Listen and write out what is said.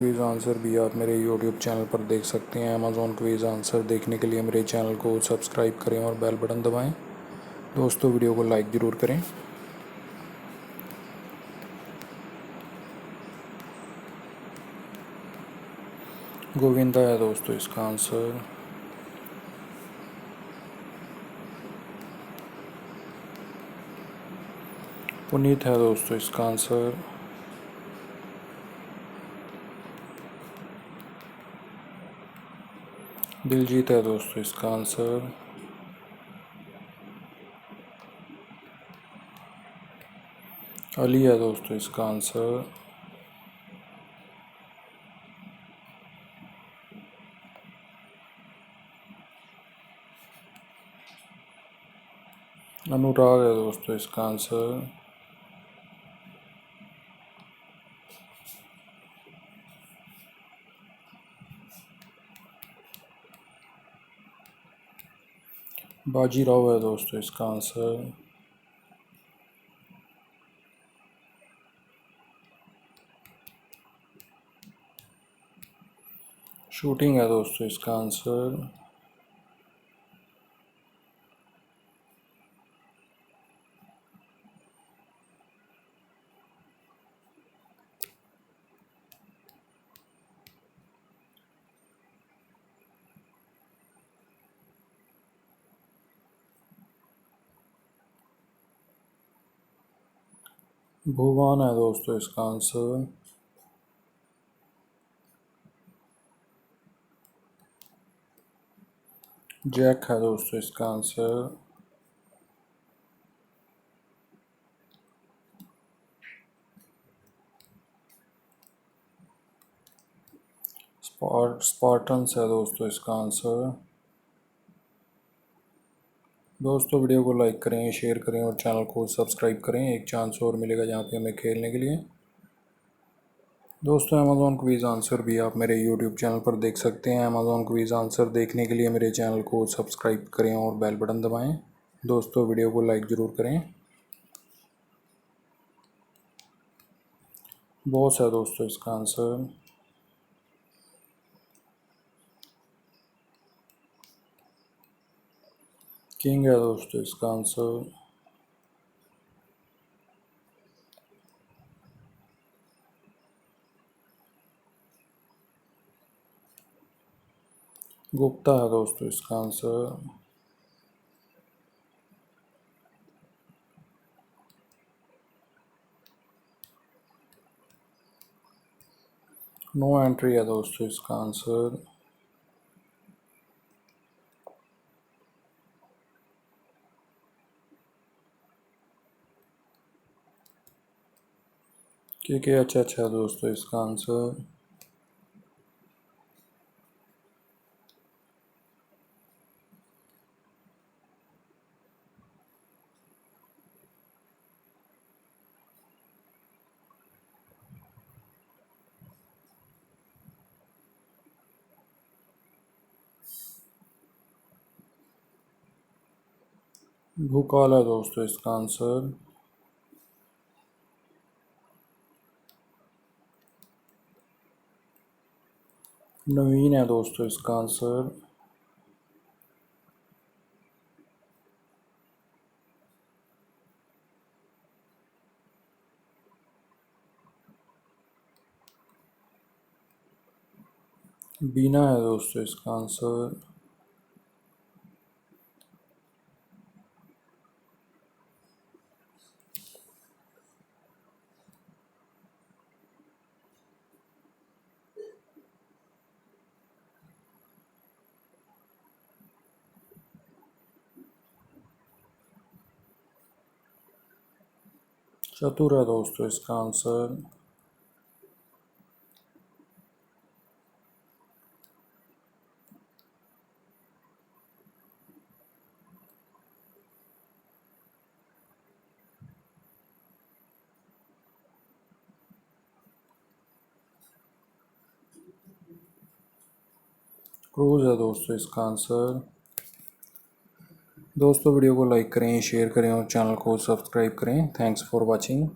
Quiz answer भी आप मेरे यूट्यूब चैनल पर देख सकते हैं। अमेज़ॉन क्विज़ आंसर देखने के लिए मेरे चैनल को सब्सक्राइब करें और बेल बटन दबाएं। दोस्तों वीडियो को लाइक ज़रूर करें। गोविंदा है दोस्तों इसका आंसर। पुनीत है दोस्तों इसका आंसर। दिलजीत है दोस्तों इसका आंसर। अली है दोस्तों इसका आंसर। अनुराग है दोस्तों इसका आंसर। बाजीराव है दोस्तों इसका आंसर। शूटिंग है दोस्तों इसका आंसर। भुवन है दोस्तों इसका आंसर। जैक है दोस्तों इसका आंसर। स्पार्टन्स है दोस्तों इसका आंसर। दोस्तों वीडियो को लाइक करें, शेयर करें और चैनल को सब्सक्राइब करें। एक चांस और मिलेगा जहाँ पे हमें खेलने के लिए। दोस्तों अमेज़ॉन क्विज़ आंसर भी आप मेरे यूट्यूब चैनल पर देख सकते हैं। अमेज़ॉन क्विज़ आंसर देखने के लिए मेरे चैनल को सब्सक्राइब करें और बेल बटन दबाएं। दोस्तों वीडियो को लाइक ज़रूर करें। बॉस है दोस्तों इसका आंसर। किंग है दोस्तों इसका आंसर। गुप्ता है दोस्तों इसका आंसर। नो एंट्री है दोस्तों इसका आंसर। के अच्छा है दोस्तों इसका आंसर। भूकाल है दोस्तों इसका आंसर। नवीन है दोस्तों इसका आंसर। बीना है दोस्तों इसका आंसर। चतुर है दोस्तों इसका आंसर। क्रूज है दोस्तों इसका आंसर। दोस्तों वीडियो को लाइक करें, शेयर करें और चैनल को सब्सक्राइब करें। Thanks for watching.